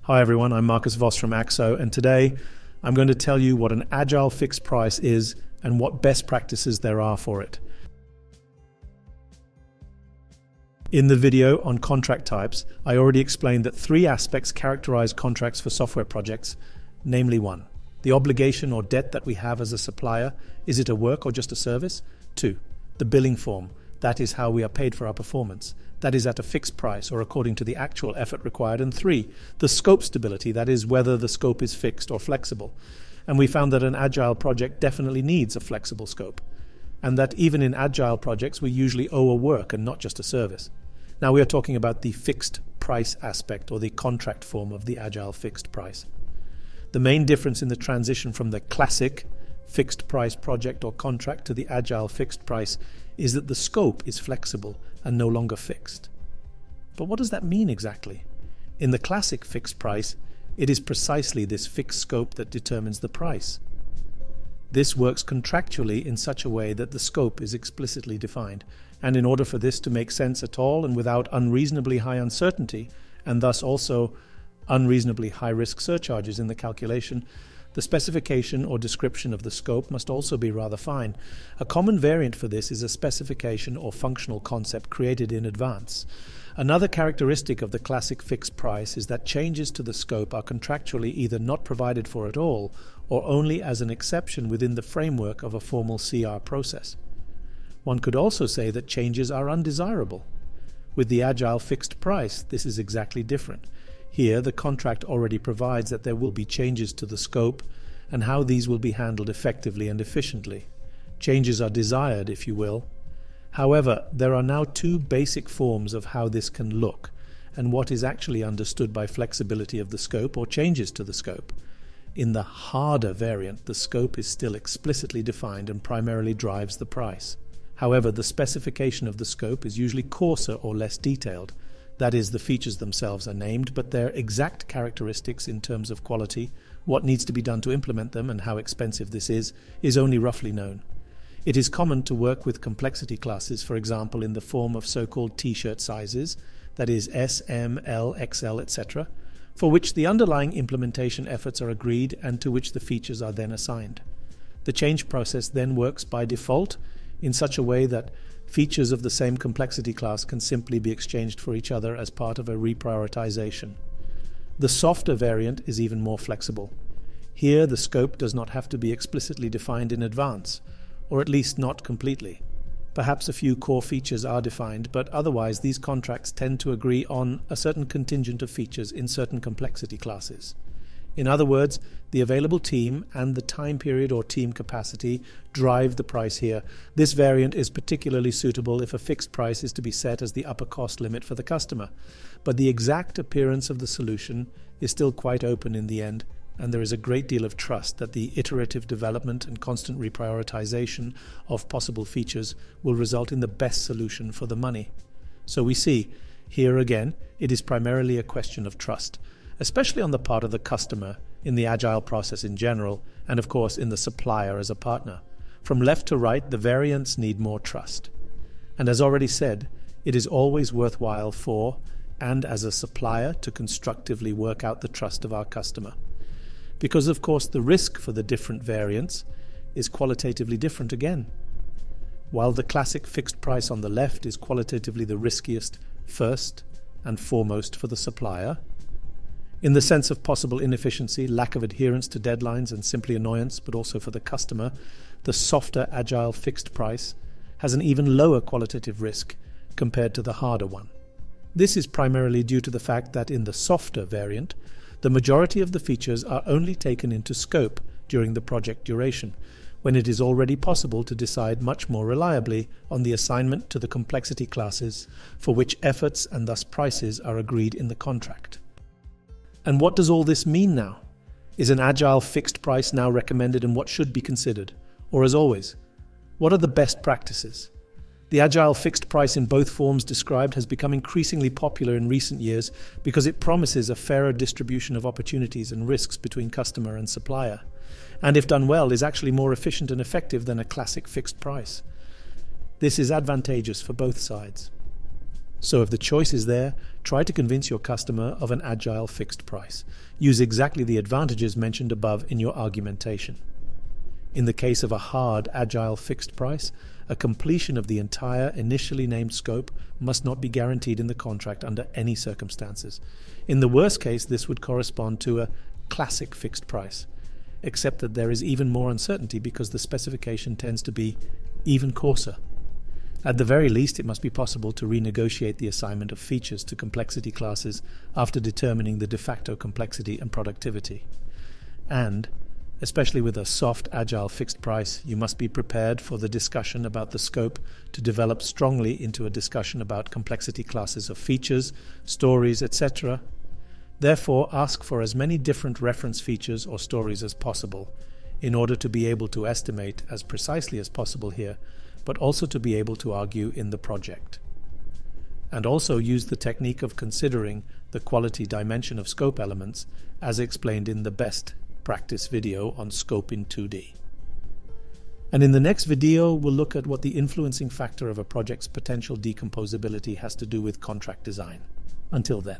Hi everyone, I'm Marcus Voss from AXO, and today I'm going to tell you what an Agile fixed price is and what best practices there are for it. In the video on contract types, I already explained that three aspects characterize contracts for software projects, namely 1. The obligation or debt that we have as a supplier. Is it a work or just a service? 2. The billing form. That is how we are paid for our performance. That is at a fixed price or according to the actual effort required. And 3. The scope stability. That is whether the scope is fixed or flexible. And we found that an Agile project definitely needs a flexible scope. And that even in Agile projects, we usually owe a work and not just a service. Now we are talking about the fixed price aspect or the contract form of the Agile fixed price. The main difference in the transition from the classic fixed price project or contract to the Agile fixed price is that the scope is flexible and no longer fixed. But what does that mean exactly? In the classic fixed price, it is precisely this fixed scope that determines the price. This works contractually in such a way that the scope is explicitly defined, and in order for this to make sense at all and without unreasonably high uncertainty, and thus also unreasonably high-risk surcharges in the calculation, the specification or description of the scope must also be rather fine. A common variant for this is a specification or functional concept created in advance. Another characteristic of the classic fixed price is that changes to the scope are contractually either not provided for at all or only as an exception within the framework of a formal CR process. One could also say that changes are undesirable. With the Agile fixed price, this is exactly different. Here, the contract already provides that there will be changes to the scope and how these will be handled effectively and efficiently. Changes are desired, if you will. However, there are now two basic forms of how this can look and what is actually understood by flexibility of the scope or changes to the scope. In the harder variant, the scope is still explicitly defined and primarily drives the price. However, the specification of the scope is usually coarser or less detailed. That is, the features themselves are named, but their exact characteristics in terms of quality, what needs to be done to implement them and how expensive this is only roughly known. It is common to work with complexity classes, for example in the form of so-called t-shirt sizes, that is S, M, L, XL, etc., for which the underlying implementation efforts are agreed and to which the features are then assigned. The change process then works by default in such a way that features of the same complexity class can simply be exchanged for each other as part of a reprioritization. The softer variant is even more flexible. Here, the scope does not have to be explicitly defined in advance, or at least not completely. Perhaps a few core features are defined, but otherwise these contracts tend to agree on a certain contingent of features in certain complexity classes. In other words, the available team and the time period or team capacity drive the price here. This variant is particularly suitable if a fixed price is to be set as the upper cost limit for the customer. But the exact appearance of the solution is still quite open in the end, and there is a great deal of trust that the iterative development and constant reprioritization of possible features will result in the best solution for the money. So we see, here again, it is primarily a question of trust, especially on the part of the customer, in the Agile process in general, and of course in the supplier as a partner. From left to right, the variants need more trust. And as already said, it is always worthwhile for and as a supplier to constructively work out the trust of our customer. Because of course the risk for the different variants is qualitatively different again. While the classic fixed price on the left is qualitatively the riskiest first and foremost for the supplier, in the sense of possible inefficiency, lack of adherence to deadlines and simply annoyance, but also for the customer, the softer Agile fixed price has an even lower qualitative risk compared to the harder one. This is primarily due to the fact that in the softer variant, the majority of the features are only taken into scope during the project duration, when it is already possible to decide much more reliably on the assignment to the complexity classes for which efforts and thus prices are agreed in the contract. And what does all this mean now? Is an Agile fixed price now recommended and what should be considered? Or as always, what are the best practices? The Agile fixed price in both forms described has become increasingly popular in recent years because it promises a fairer distribution of opportunities and risks between customer and supplier, and if done well is actually more efficient and effective than a classic fixed price. This is advantageous for both sides. So if the choice is there, try to convince your customer of an agile fixed price. Use exactly the advantages mentioned above in your argumentation. In the case of a hard agile fixed price, a completion of the entire initially named scope must not be guaranteed in the contract under any circumstances. In the worst case, this would correspond to a classic fixed price, except that there is even more uncertainty because the specification tends to be even coarser. At the very least, it must be possible to renegotiate the assignment of features to complexity classes after determining the de facto complexity and productivity. And, especially with a soft, agile fixed price, you must be prepared for the discussion about the scope to develop strongly into a discussion about complexity classes of features, stories, etc. Therefore, ask for as many different reference features or stories as possible in order to be able to estimate as precisely as possible here, but also to be able to argue in the project. And also use the technique of considering the quality dimension of scope elements as explained in the BeST practice video on scope in 2D. And in the next video, we'll look at what the influencing factor of a project's potential decomposability has to do with contract design. Until then.